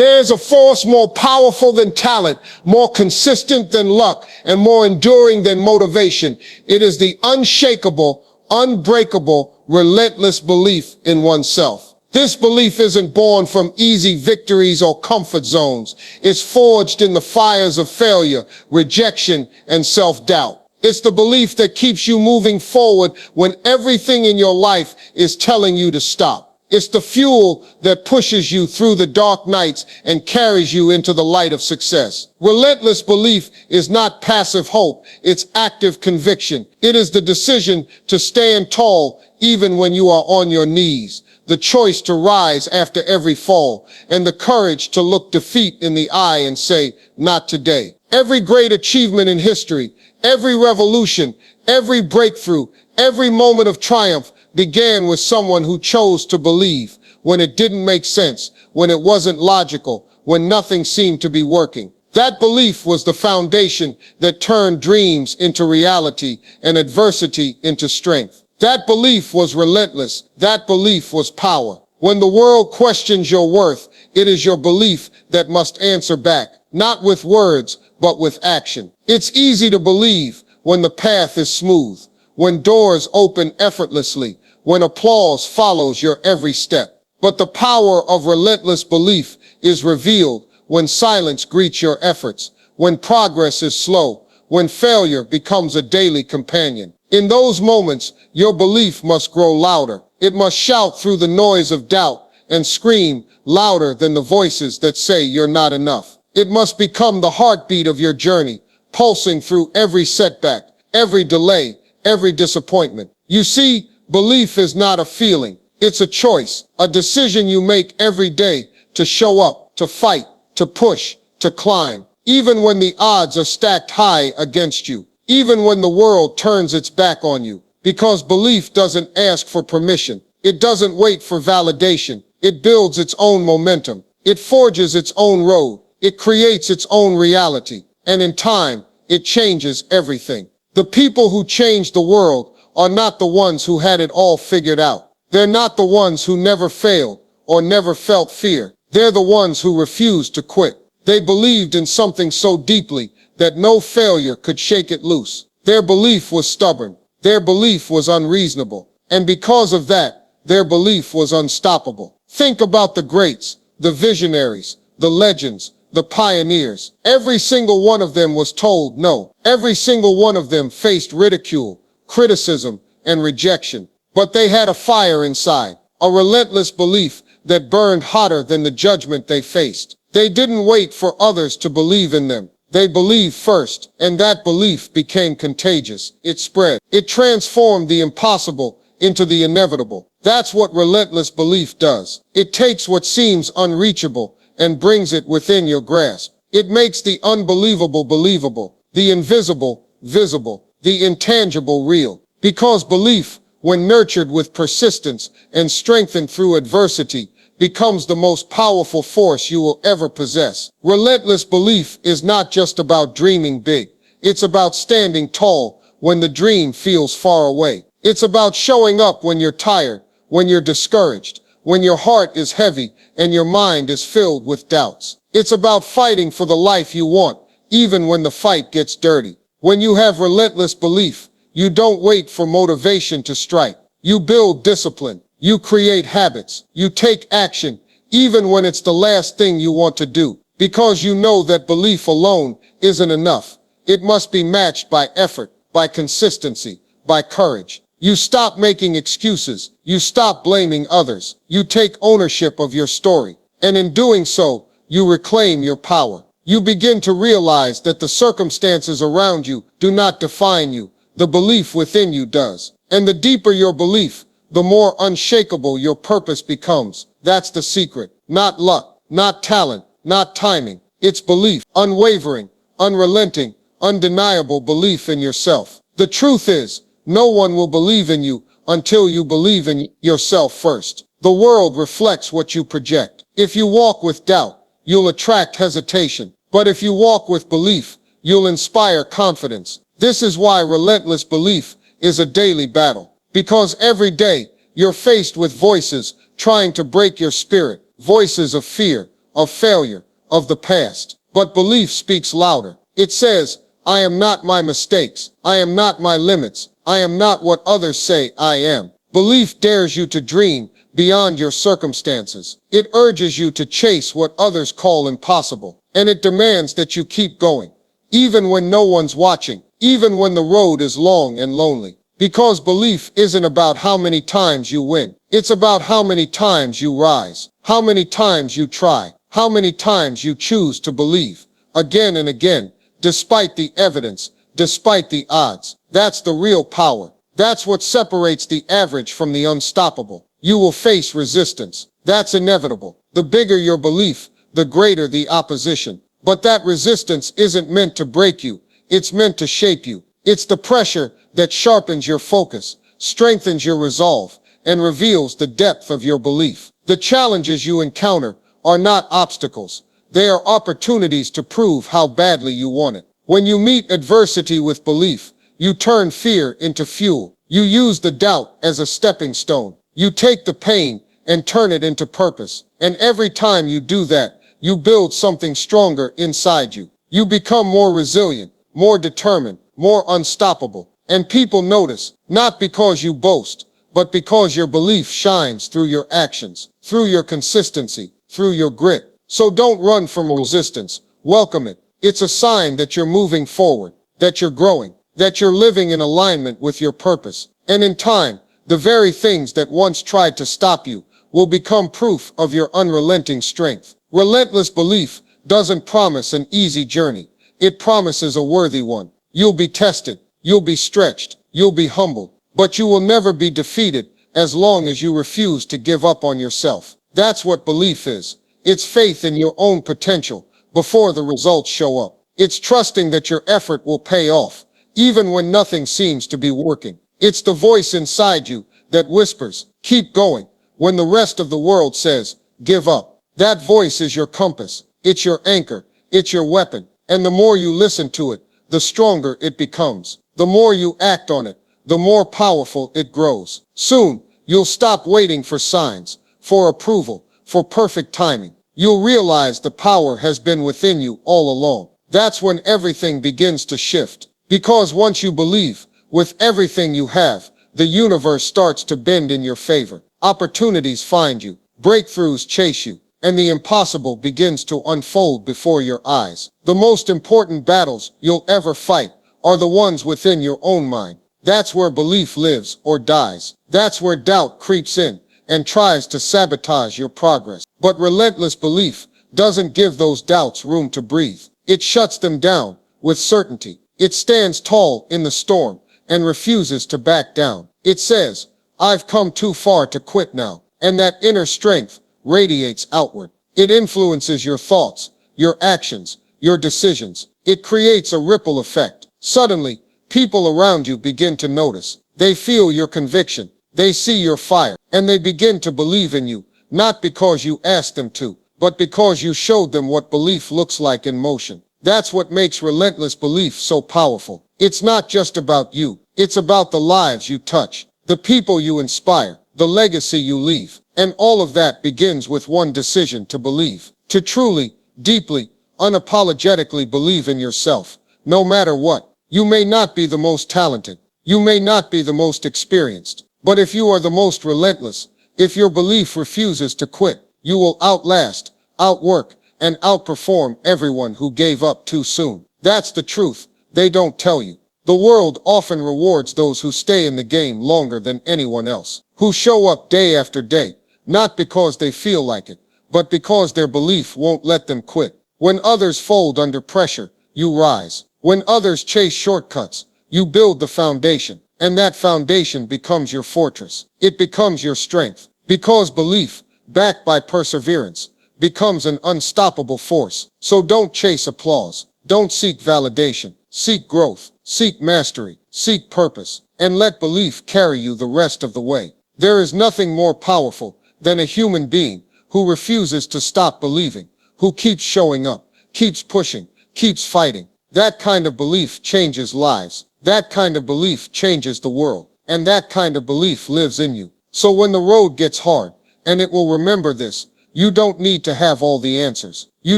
There's a force more powerful than talent, more consistent than luck, and more enduring than motivation. It is the unshakable, unbreakable, relentless belief in oneself. This belief isn't born from easy victories or comfort zones. It's forged in the fires of failure, rejection, and self-doubt. It's the belief that keeps you moving forward when everything in your life is telling you to stop. It's the fuel that pushes you through the dark nights and carries you into the light of success. Relentless belief is not passive hope, it's active conviction. It is the decision to stand tall even when you are on your knees, the choice to rise after every fall, and the courage to look defeat in the eye and say, "Not today." Every great achievement in history, every revolution, every breakthrough, every moment of triumph began with someone who chose to believe when it didn't make sense, when it wasn't logical, when nothing seemed to be working. That belief was the foundation that turned dreams into reality and adversity into strength. That belief was relentless. That belief was power. When the world questions your worth, it is your belief that must answer back, not with words, but with action. It's easy to believe when the path is smooth, when doors open effortlessly, when applause follows your every step. But the power of relentless belief is revealed when silence greets your efforts, when progress is slow, when failure becomes a daily companion. In those moments, your belief must grow louder. It must shout through the noise of doubt and scream louder than the voices that say you're not enough. It must become the heartbeat of your journey, pulsing through every setback, every delay, every disappointment. You see, belief is not a feeling. It's a choice, a decision you make every day to show up, to fight, to push, to climb, even when the odds are stacked high against you, even when the world turns its back on you. Because belief doesn't ask for permission. It doesn't wait for validation. It builds its own momentum. It forges its own road. It creates its own reality. And in time, it changes everything. The people who change the world are not the ones who had it all figured out. They're not the ones who never failed or never felt fear. They're the ones who refused to quit. They believed in something so deeply that no failure could shake it loose. Their belief was stubborn. Their belief was unreasonable. And because of that, their belief was unstoppable. Think about the greats, the visionaries, the legends, the pioneers. Every single one of them was told no. Every single one of them faced ridicule, criticism, and rejection. But they had a fire inside, a relentless belief that burned hotter than the judgment they faced. They didn't wait for others to believe in them. They believed first, and that belief became contagious. It spread. It transformed the impossible into the inevitable. That's what relentless belief does. It takes what seems unreachable and brings it within your grasp. It makes the unbelievable believable, the invisible visible, the intangible real. Because belief, when nurtured with persistence and strengthened through adversity, becomes the most powerful force you will ever possess. Relentless belief is not just about dreaming big. It's about standing tall when the dream feels far away. It's about showing up when you're tired, when you're discouraged, when your heart is heavy and your mind is filled with doubts. It's about fighting for the life you want, even when the fight gets dirty. When you have relentless belief, you don't wait for motivation to strike. You build discipline. You create habits. You take action, even when it's the last thing you want to do. Because you know that belief alone isn't enough. It must be matched by effort, by consistency, by courage. You stop making excuses. You stop blaming others. You take ownership of your story. And in doing so, you reclaim your power. You begin to realize that the circumstances around you do not define you. The belief within you does. And the deeper your belief, the more unshakable your purpose becomes. That's the secret. Not luck, not talent, not timing. It's belief. Unwavering, unrelenting, undeniable belief in yourself. The truth is, no one will believe in you until you believe in yourself first. The world reflects what you project. If you walk with doubt, you'll attract hesitation. But if you walk with belief, you'll inspire confidence. This is why relentless belief is a daily battle. Because every day, you're faced with voices trying to break your spirit. Voices of fear, of failure, of the past. But belief speaks louder. It says, I am not my mistakes. I am not my limits. I am not what others say I am. Belief dares you to dream beyond your circumstances. It urges you to chase what others call impossible. And it demands that you keep going, even when no one's watching, even when the road is long and lonely. Because belief isn't about how many times you win. It's about how many times you rise, how many times you try, how many times you choose to believe, again and again, despite the evidence, despite the odds. That's the real power. That's what separates the average from the unstoppable. You will face resistance. That's inevitable. The bigger your belief, the greater the opposition. But that resistance isn't meant to break you. It's meant to shape you. It's the pressure that sharpens your focus, strengthens your resolve, and reveals the depth of your belief. The challenges you encounter are not obstacles. They are opportunities to prove how badly you want it. When you meet adversity with belief, you turn fear into fuel. You use the doubt as a stepping stone. You take the pain and turn it into purpose. And every time you do that, you build something stronger inside you. You become more resilient, more determined, more unstoppable. And people notice, not because you boast, but because your belief shines through your actions, through your consistency, through your grit. So don't run from resistance. Welcome it. It's a sign that you're moving forward, that you're growing, that you're living in alignment with your purpose. And in time, the very things that once tried to stop you will become proof of your unrelenting strength. Relentless belief doesn't promise an easy journey. It promises a worthy one. You'll be tested, you'll be stretched, you'll be humbled, but you will never be defeated as long as you refuse to give up on yourself. That's what belief is. It's faith in your own potential before the results show up. It's trusting that your effort will pay off, even when nothing seems to be working. It's the voice inside you that whispers, keep going, when the rest of the world says, give up. That voice is your compass. It's your anchor. It's your weapon. And the more you listen to it, the stronger it becomes. The more you act on it, the more powerful it grows. Soon, you'll stop waiting for signs, for approval, for perfect timing. You'll realize the power has been within you all along. That's when everything begins to shift. Because once you believe, with everything you have, the universe starts to bend in your favor. Opportunities find you, breakthroughs chase you, and the impossible begins to unfold before your eyes. The most important battles you'll ever fight are the ones within your own mind. That's where belief lives or dies. That's where doubt creeps in and tries to sabotage your progress. But relentless belief doesn't give those doubts room to breathe. It shuts them down with certainty. It stands tall in the storm and refuses to back down. It says, I've come too far to quit now. And that inner strength radiates outward. It influences your thoughts, your actions, your decisions. It creates a ripple effect. Suddenly, people around you begin to notice. They feel your conviction. They see your fire. And they begin to believe in you, not because you asked them to, but because you showed them what belief looks like in motion. That's what makes relentless belief so powerful. It's not just about you. It's about the lives you touch, the people you inspire, the legacy you leave. And all of that begins with one decision: to believe. To truly, deeply, unapologetically believe in yourself, no matter what. You may not be the most talented. You may not be the most experienced. But if you are the most relentless, if your belief refuses to quit, you will outlast, outwork, and outperform everyone who gave up too soon. That's the truth they don't tell you. The world often rewards those who stay in the game longer than anyone else, who show up day after day, not because they feel like it, but because their belief won't let them quit. When others fold under pressure, you rise. When others chase shortcuts, you build the foundation, and that foundation becomes your fortress. It becomes your strength, because belief, backed by perseverance, becomes an unstoppable force. So don't chase applause. Don't seek validation. Seek growth. Seek mastery. Seek purpose. And let belief carry you the rest of the way. There is nothing more powerful than a human being who refuses to stop believing, who keeps showing up, keeps pushing, keeps fighting. That kind of belief changes lives. That kind of belief changes the world. And that kind of belief lives in you. So when the road gets hard, and it will remember this, You don't need to have all the answers. You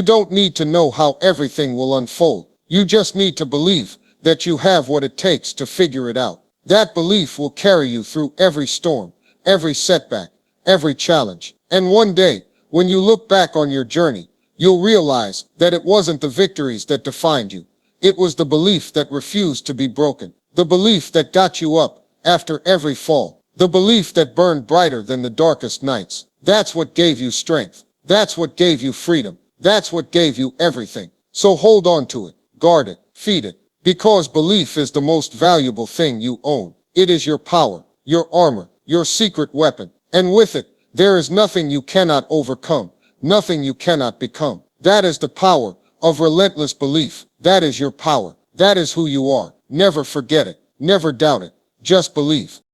don't need to know how everything will unfold. You just need to believe that you have what it takes to figure it out. That belief will carry you through every storm, every setback, every challenge. And one day, when you look back on your journey, you'll realize that it wasn't the victories that defined you. It was the belief that refused to be broken. The belief that got you up after every fall. The belief that burned brighter than the darkest nights. That's what gave you strength. That's what gave you freedom. That's what gave you everything. So hold on to it, guard it, feed it, because belief is the most valuable thing you own. It is your power, your armor, your secret weapon. And with it, there is nothing you cannot overcome, nothing you cannot become. That is the power of relentless belief. That is your power. That is who you are. Never forget it. Never doubt it. Just believe.